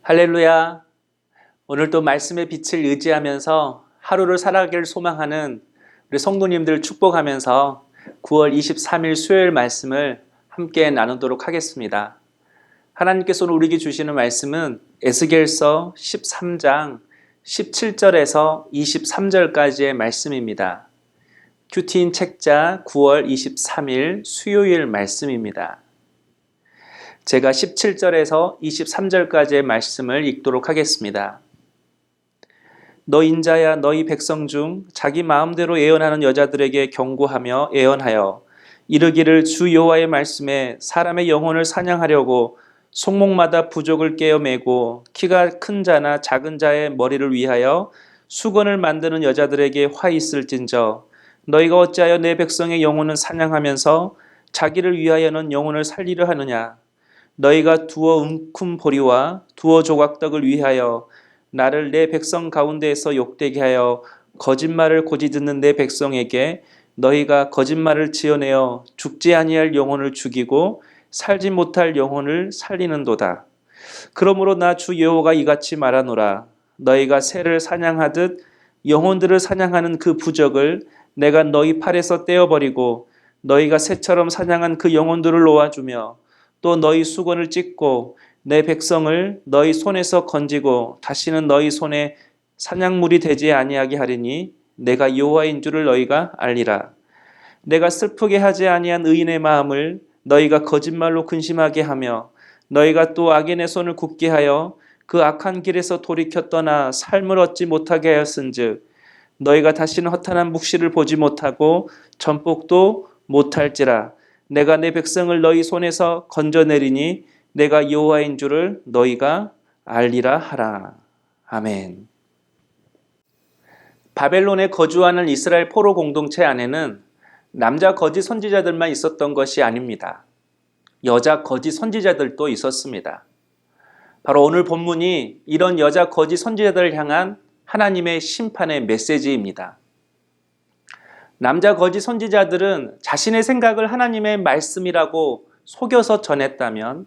할렐루야. 오늘도 말씀의 빛을 의지하면서 하루를 살아가길 소망하는 우리 성도님들 축복하면서 9월 23일 수요일 말씀을 함께 나누도록 하겠습니다. 하나님께서 우리에게 주시는 말씀은 에스겔서 13장 17절에서 23절까지의 말씀입니다. 큐티인 책자 9월 23일 수요일 말씀입니다. 제가 17절에서 23절까지의 말씀을 읽도록 하겠습니다. 너 인자야 너희 백성 중 자기 마음대로 애언하는 여자들에게 경고하며 애언하여 이르기를 주 여호와의 말씀에 사람의 영혼을 사냥하려고 송목마다 부족을 꿰어매고 키가 큰 자나 작은 자의 머리를 위하여 수건을 만드는 여자들에게 화 있을진저 너희가 어찌하여 내 백성의 영혼을 사냥하면서 자기를 위하여는 영혼을 살리려 하느냐. 너희가 두어 움큼 보리와 두어 조각떡을 위하여 나를 내 백성 가운데에서 욕되게 하여 거짓말을 고지 듣는 내 백성에게 너희가 거짓말을 지어내어 죽지 아니할 영혼을 죽이고 살지 못할 영혼을 살리는도다. 그러므로 나 주 여호와가 이같이 말하노라. 너희가 새를 사냥하듯 영혼들을 사냥하는 그 부적을 내가 너희 팔에서 떼어버리고 너희가 새처럼 사냥한 그 영혼들을 놓아주며 또 너희 수건을 찢고 내 백성을 너희 손에서 건지고 다시는 너희 손에 사냥물이 되지 아니하게 하리니 내가 여호와인 줄을 너희가 알리라. 내가 슬프게 하지 아니한 의인의 마음을 너희가 거짓말로 근심하게 하며 너희가 또 악인의 손을 굳게 하여 그 악한 길에서 돌이켜 떠나 삶을 얻지 못하게 하였은즉 너희가 다시는 허탄한 묵시를 보지 못하고 전복도 못할지라. 내가 내 백성을 너희 손에서 건져내리니 내가 여호와인 줄을 너희가 알리라 하라. 아멘. 바벨론에 거주하는 이스라엘 포로 공동체 안에는 남자 거짓 선지자들만 있었던 것이 아닙니다. 여자 거짓 선지자들도 있었습니다. 바로 오늘 본문이 이런 여자 거짓 선지자들을 향한 하나님의 심판의 메시지입니다. 남자 거짓 선지자들은 자신의 생각을 하나님의 말씀이라고 속여서 전했다면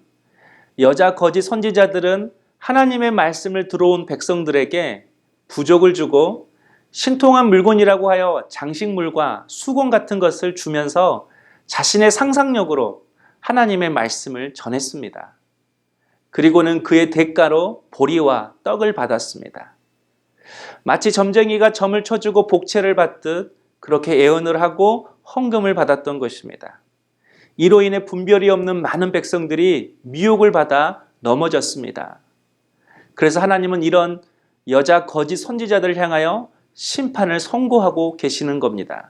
여자 거짓 선지자들은 하나님의 말씀을 들어온 백성들에게 부족을 주고 신통한 물건이라고 하여 장식물과 수건 같은 것을 주면서 자신의 상상력으로 하나님의 말씀을 전했습니다. 그리고는 그의 대가로 보리와 떡을 받았습니다. 마치 점쟁이가 점을 쳐주고 복채를 받듯 그렇게 애언을 하고 헌금을 받았던 것입니다. 이로 인해 분별이 없는 많은 백성들이 미혹을 받아 넘어졌습니다. 그래서 하나님은 이런 여자 거짓 선지자들을 향하여 심판을 선고하고 계시는 겁니다.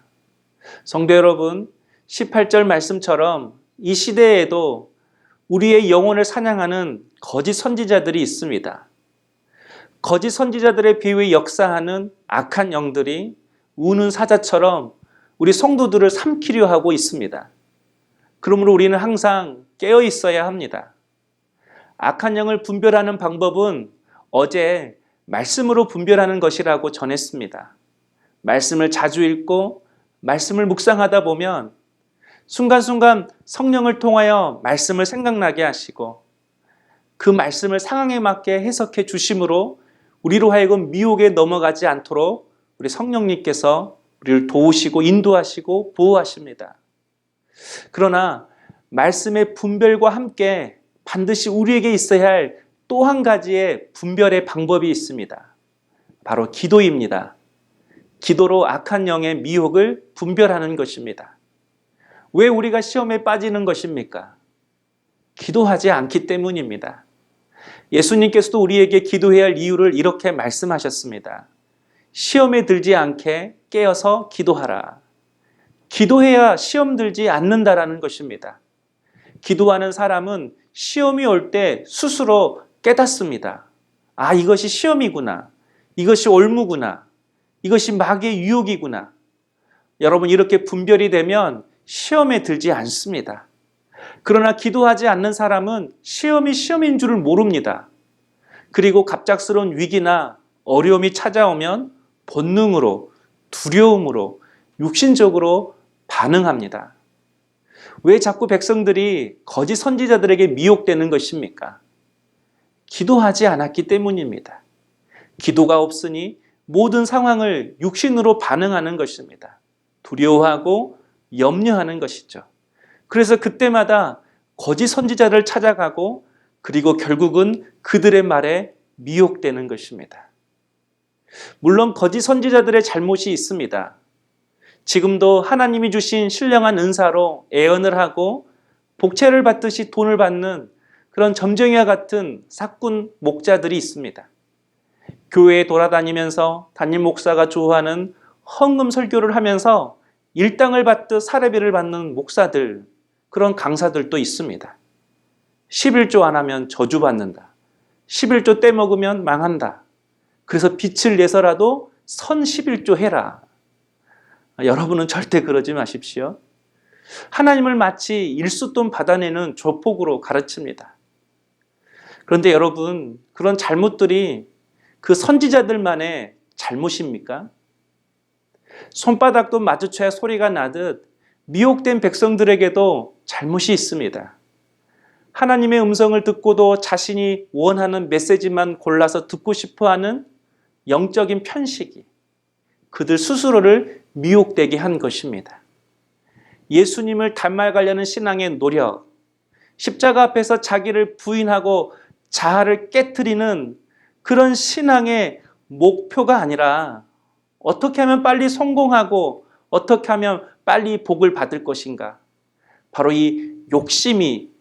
성도 여러분, 18절 말씀처럼 이 시대에도 우리의 영혼을 사냥하는 거짓 선지자들이 있습니다. 거짓 선지자들의 비유에 역사하는 악한 영들이 우는 사자처럼 우리 성도들을 삼키려 하고 있습니다. 그러므로 우리는 항상 깨어 있어야 합니다. 악한 영을 분별하는 방법은 어제 말씀으로 분별하는 것이라고 전했습니다. 말씀을 자주 읽고 말씀을 묵상하다 보면 순간순간 성령을 통하여 말씀을 생각나게 하시고 그 말씀을 상황에 맞게 해석해 주심으로 우리로 하여금 미혹에 넘어가지 않도록 우리 성령님께서 우리를 도우시고 인도하시고 보호하십니다. 그러나 말씀의 분별과 함께 반드시 우리에게 있어야 할 또 한 가지의 분별의 방법이 있습니다. 바로 기도입니다. 기도로 악한 영의 미혹을 분별하는 것입니다. 왜 우리가 시험에 빠지는 것입니까? 기도하지 않기 때문입니다. 예수님께서도 우리에게 기도해야 할 이유를 이렇게 말씀하셨습니다. 시험에 들지 않게 깨어서 기도하라. 기도해야 시험 들지 않는다라는 것입니다. 기도하는 사람은 시험이 올 때 스스로 깨닫습니다. 아, 이것이 시험이구나. 이것이 올무구나. 이것이 마귀의 유혹이구나. 여러분, 이렇게 분별이 되면 시험에 들지 않습니다. 그러나 기도하지 않는 사람은 시험이 시험인 줄을 모릅니다. 그리고 갑작스러운 위기나 어려움이 찾아오면 본능으로, 두려움으로, 육신적으로 반응합니다. 왜 자꾸 백성들이 거짓 선지자들에게 미혹되는 것입니까? 기도하지 않았기 때문입니다. 기도가 없으니 모든 상황을 육신으로 반응하는 것입니다. 두려워하고 염려하는 것이죠. 그래서 그때마다 거짓 선지자를 찾아가고 그리고 결국은 그들의 말에 미혹되는 것입니다. 물론 거짓 선지자들의 잘못이 있습니다. 지금도 하나님이 주신 신령한 은사로 애언을 하고 복채를 받듯이 돈을 받는 그런 점쟁이와 같은 사꾼 목자들이 있습니다. 교회에 돌아다니면서 담임 목사가 좋아하는 헌금 설교를 하면서 일당을 받듯 사례비를 받는 목사들, 그런 강사들도 있습니다. 11조 안 하면 저주받는다. 11조 떼먹으면 망한다. 그래서 빚을 내서라도 선 11조 해라. 여러분은 절대 그러지 마십시오. 하나님을 마치 일수돈 받아내는 조폭으로 가르칩니다. 그런데 여러분, 그런 잘못들이 그 선지자들만의 잘못입니까? 손바닥도 마주쳐야 소리가 나듯 미혹된 백성들에게도 잘못이 있습니다. 하나님의 음성을 듣고도 자신이 원하는 메시지만 골라서 듣고 싶어하는 영적인 편식이 그들 스스로를 미혹되게 한 것입니다. 예수님을 닮아가려는 신앙의 노력, 십자가 앞에서 자기를 부인하고 자아를 깨트리는 그런 신앙의 목표가 아니라 어떻게 하면 빨리 성공하고 어떻게 하면 빨리 복을 받을 것인가. 바로 이 욕심이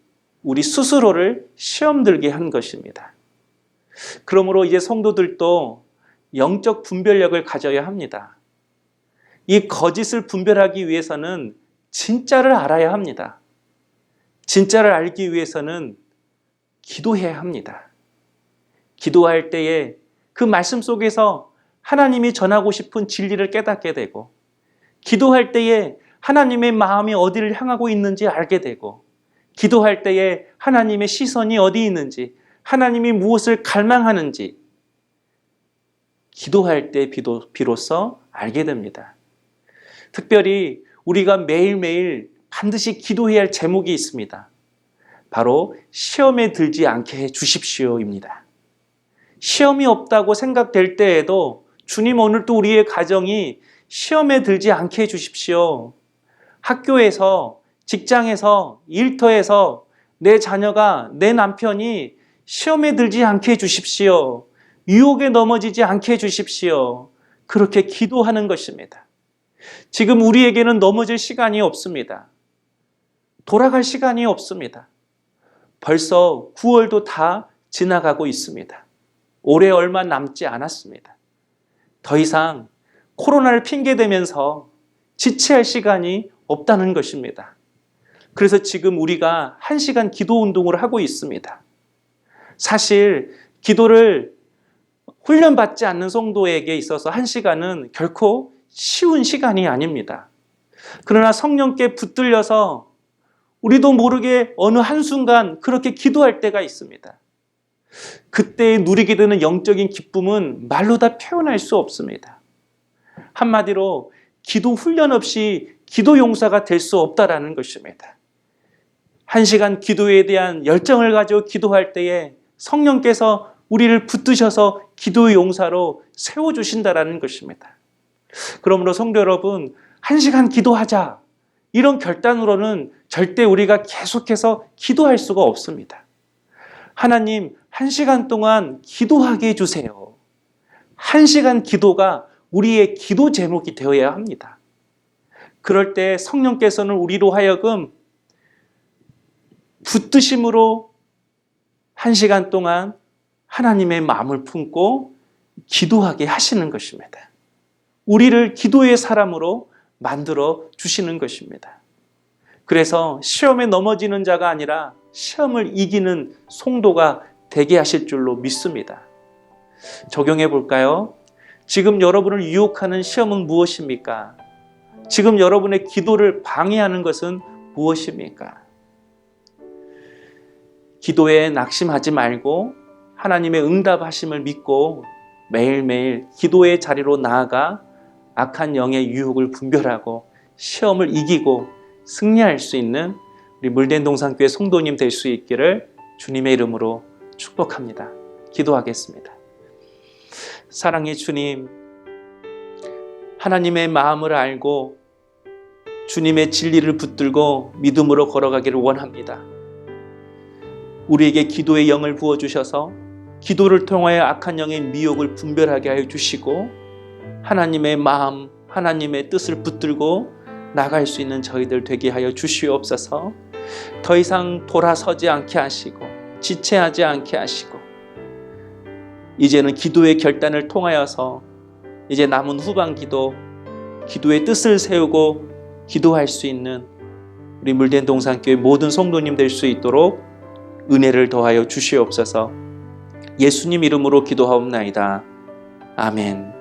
우리 스스로를 시험 들게 한 것입니다. 그러므로 이제 성도들도 영적 분별력을 가져야 합니다. 이 거짓을 분별하기 위해서는 진짜를 알아야 합니다. 진짜를 알기 위해서는 기도해야 합니다. 기도할 때에 그 말씀 속에서 하나님이 전하고 싶은 진리를 깨닫게 되고, 기도할 때에 하나님의 마음이 어디를 향하고 있는지 알게 되고, 기도할 때에 하나님의 시선이 어디 있는지, 하나님이 무엇을 갈망하는지 기도할 때 비로소 알게 됩니다. 특별히 우리가 매일매일 반드시 기도해야 할 제목이 있습니다. 바로 시험에 들지 않게 해 주십시오입니다. 시험이 없다고 생각될 때에도 주님, 오늘도 우리의 가정이 시험에 들지 않게 해 주십시오. 학교에서, 직장에서, 일터에서 내 자녀가, 내 남편이 시험에 들지 않게 해 주십시오. 유혹에 넘어지지 않게 해 주십시오. 그렇게 기도하는 것입니다. 지금 우리에게는 넘어질 시간이 없습니다. 돌아갈 시간이 없습니다. 벌써 9월도 다 지나가고 있습니다. 올해 얼마 남지 않았습니다. 더 이상 코로나를 핑계대면서 지체할 시간이 없다는 것입니다. 그래서 지금 우리가 1시간 기도 운동을 하고 있습니다. 사실 기도를 훈련받지 않는 성도에게 있어서 1시간은 결코 쉬운 시간이 아닙니다. 그러나 성령께 붙들려서 우리도 모르게 어느 한순간 그렇게 기도할 때가 있습니다. 그때 누리게 되는 영적인 기쁨은 말로 다 표현할 수 없습니다. 한마디로 기도 훈련 없이 기도 용사가 될 수 없다라는 것입니다. 1시간 기도에 대한 열정을 가지고 기도할 때에 성령께서 우리를 붙드셔서 기도의 용사로 세워주신다라는 것입니다. 그러므로 성도 여러분, 1시간 기도하자, 이런 결단으로는 절대 우리가 계속해서 기도할 수가 없습니다. 하나님, 1시간 동안 기도하게 해주세요. 1시간 기도가 우리의 기도 제목이 되어야 합니다. 그럴 때 성령께서는 우리로 하여금 붙드심으로 1시간 동안 하나님의 마음을 품고 기도하게 하시는 것입니다. 우리를 기도의 사람으로 만들어 주시는 것입니다. 그래서 시험에 넘어지는 자가 아니라 시험을 이기는 성도가 되게 하실 줄로 믿습니다. 적용해 볼까요? 지금 여러분을 유혹하는 시험은 무엇입니까? 지금 여러분의 기도를 방해하는 것은 무엇입니까? 기도에 낙심하지 말고 하나님의 응답하심을 믿고 매일매일 기도의 자리로 나아가 악한 영의 유혹을 분별하고 시험을 이기고 승리할 수 있는 우리 물된 동산교회 성도님 될 수 있기를 주님의 이름으로 축복합니다. 기도하겠습니다. 사랑의 주님, 하나님의 마음을 알고 주님의 진리를 붙들고 믿음으로 걸어가기를 원합니다. 우리에게 기도의 영을 부어주셔서 기도를 통하여 악한 영의 미혹을 분별하게 하여 주시고 하나님의 마음, 하나님의 뜻을 붙들고 나갈 수 있는 저희들 되게 하여 주시옵소서. 더 이상 돌아서지 않게 하시고 지체하지 않게 하시고 이제는 기도의 결단을 통하여서 이제 남은 후반기도 기도의 뜻을 세우고 기도할 수 있는 우리 물된 동산교회 모든 성도님 될 수 있도록 은혜를 더하여 주시옵소서. 예수님 이름으로 기도하옵나이다. 아멘.